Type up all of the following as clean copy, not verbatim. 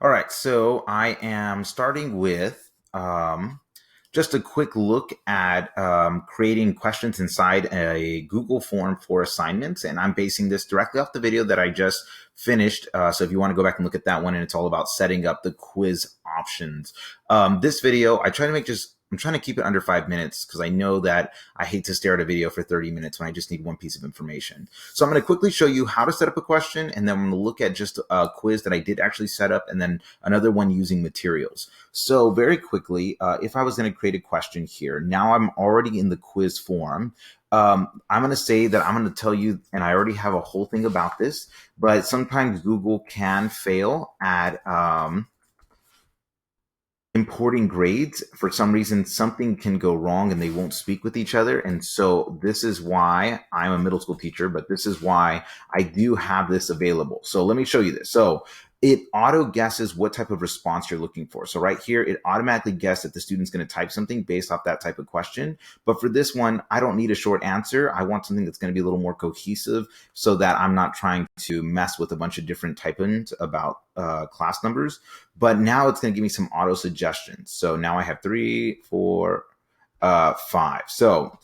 All right, so I am starting with just a quick look at creating questions inside a Google form for assignments. And I'm basing this directly off the video that I just finished. So if you want to go back and look at that one, and it's all about setting up the quiz options. This video, I'm trying to keep it under 5 minutes because I know that I hate to stare at a video for 30 minutes when I just need one piece of information. So I'm going to quickly show you how to set up a question, and then I'm going to look at just a quiz that I did actually set up, and then another one using materials. So very quickly, if I was going to create a question here, now I'm already in the quiz form. I'm going to say that I'm going to tell you, and I already have a whole thing about this, but sometimes Google can fail at importing grades. For some reason, something can go wrong and they won't speak with each other. And so this is why I'm a middle school teacher, but this is why I do have this available. So let me show you this. So it auto guesses what type of response you're looking for. So right here, it automatically guesses that the student's going to type something based off that type of question. But for this one, I don't need a short answer. I want something that's going to be a little more cohesive so that I'm not trying to mess with a bunch of different type-ins about class numbers. But now it's going to give me some auto suggestions. So now I have 3, 4, 5. So,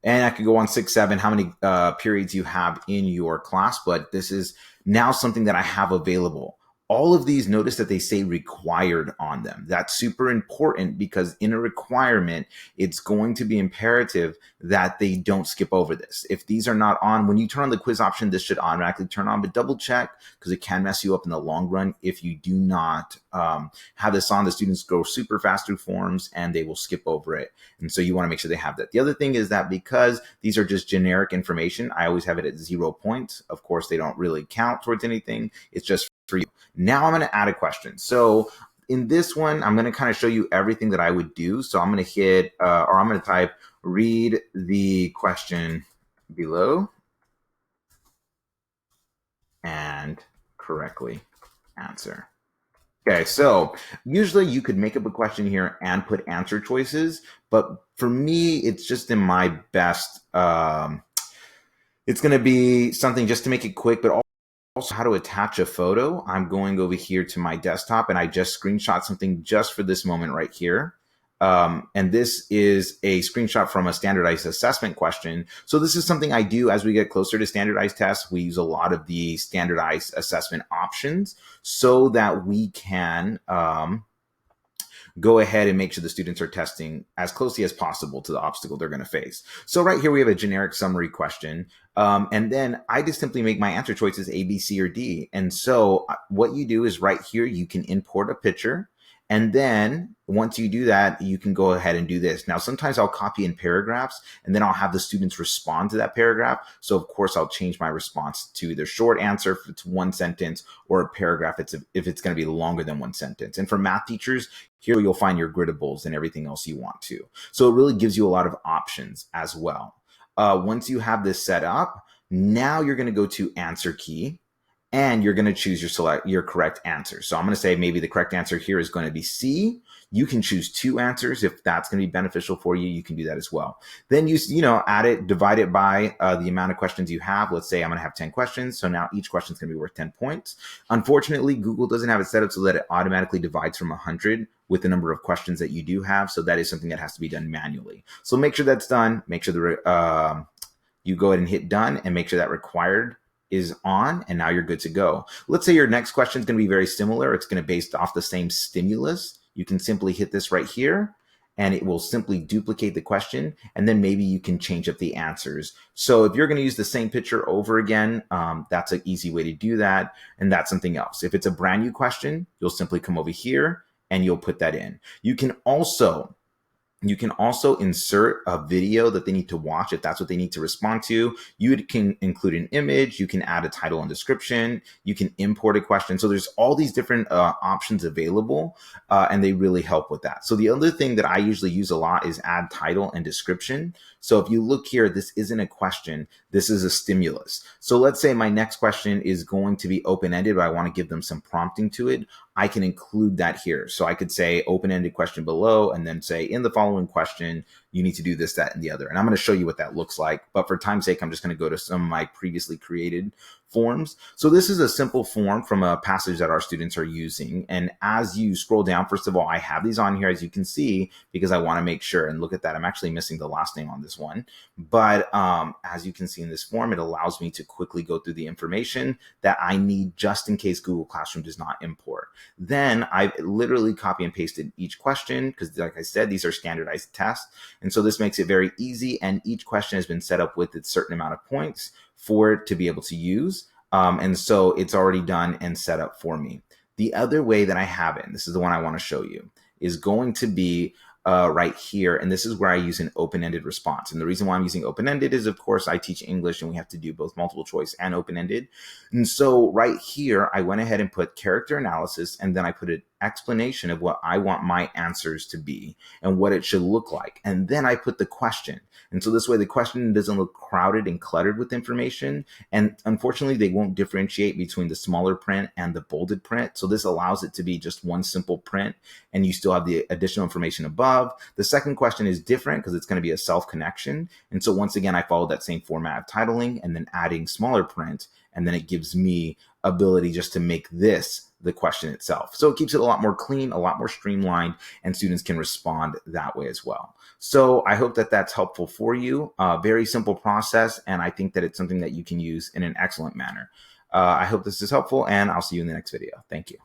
and I could go on 6, 7, how many periods you have in your class, but this is now something that I have available. All of these, notice that they say required on them. That's super important because in a requirement, it's going to be imperative that they don't skip over this. If these are not on, when you turn on the quiz option, this should automatically turn on, but double check because it can mess you up in the long run if you do not have this on. The students go super fast through forms and they will skip over it. And so you want to make sure they have that. The other thing is that because these are just generic information, I always have it at 0 points. Of course, they don't really count towards anything. It's just for you. Now I'm going to add a question. So in this one, I'm going to kind of show you everything that I would do. So I'm going to hit, or I'm going to type, read the question below and correctly answer. Okay, so usually you could make up a question here and put answer choices, but for me, it's just in my best, it's going to be something just to make it quick, but also how to attach a photo. I'm going over here to my desktop and I just screenshot something just for this moment right here. And this is a screenshot from a standardized assessment question. So this is something I do as we get closer to standardized tests. We use a lot of the standardized assessment options so that we can go ahead and make sure the students are testing as closely as possible to the obstacle they're going to face. So right here, we have a generic summary question. And then I just simply make my answer choices A, B, C, or D. And so what you do is right here, you can import a picture. And then once you do that, you can go ahead and do this. Now, sometimes I'll copy in paragraphs and then I'll have the students respond to that paragraph. So of course, I'll change my response to either short answer if it's one sentence or a paragraph if it's going to be longer than one sentence. And for math teachers, here you'll find your gridables and everything else you want to. So it really gives you a lot of options as well. Once you have this set up, now you're going to go to answer key. And you're going to choose your correct answer. So I'm going to say maybe the correct answer here is going to be C. You can choose 2 answers. If that's going to be beneficial for you, you can do that as well. Then you add it, divide it by the amount of questions you have. Let's say I'm going to have 10 questions. So now each question is going to be worth 10 points. Unfortunately, Google doesn't have it set up so that it automatically divides from 100 with the number of questions that you do have. So that is something that has to be done manually. So make sure that's done. Make sure you go ahead and hit done and make sure that required is on, and now you're good to go. Let's say your next question is going to be very similar. It's going to be based off the same stimulus. You can simply hit this right here and it will simply duplicate the question. And then maybe you can change up the answers. So if you're going to use the same picture over again, that's an easy way to do that. And that's something else. If it's a brand new question, you'll simply come over here and you'll put that in. You can also insert a video that they need to watch if that's what they need to respond to. You can include an image. You can add a title and description. You can import a question. So there's all these different options available, and they really help with that. So the other thing that I usually use a lot is add title and description. So if you look here, this isn't a question. This is a stimulus. So let's say my next question is going to be open-ended, but I want to give them some prompting to it. I can include that here. So I could say open-ended question below and then say in the following question, you need to do this, that, and the other. And I'm going to show you what that looks like. But for time's sake, I'm just going to go to some of my previously created forms. So this is a simple form from a passage that our students are using. And as you scroll down, first of all, I have these on here, as you can see, because I want to make sure, and look at that, I'm actually missing the last name on this one. But as you can see in this form, it allows me to quickly go through the information that I need just in case Google Classroom does not import. Then I've literally copy and pasted each question because, like I said, these are standardized tests. And so this makes it very easy. And each question has been set up with its certain amount of points for it to be able to use. And so it's already done and set up for me. The other way that I have it, and this is the one I want to show you, is going to be right here. And this is where I use an open-ended response. And the reason why I'm using open-ended is, of course, I teach English and we have to do both multiple choice and open-ended. And so right here, I went ahead and put character analysis, and then I put an explanation of what I want my answers to be and what it should look like. And then I put the question. And so this way the question doesn't look crowded and cluttered with information. And unfortunately, they won't differentiate between the smaller print and the bolded print. So this allows it to be just one simple print, and you still have the additional information above. The second question is different because it's going to be a self-connection. And so once again, I follow that same format of titling and then adding smaller print. And then it gives me ability just to make this the question itself. So it keeps it a lot more clean, a lot more streamlined, and students can respond that way as well. So I hope that that's helpful for you. Very simple process, and I think that it's something that you can use in an excellent manner. I hope this is helpful, and I'll see you in the next video. Thank you.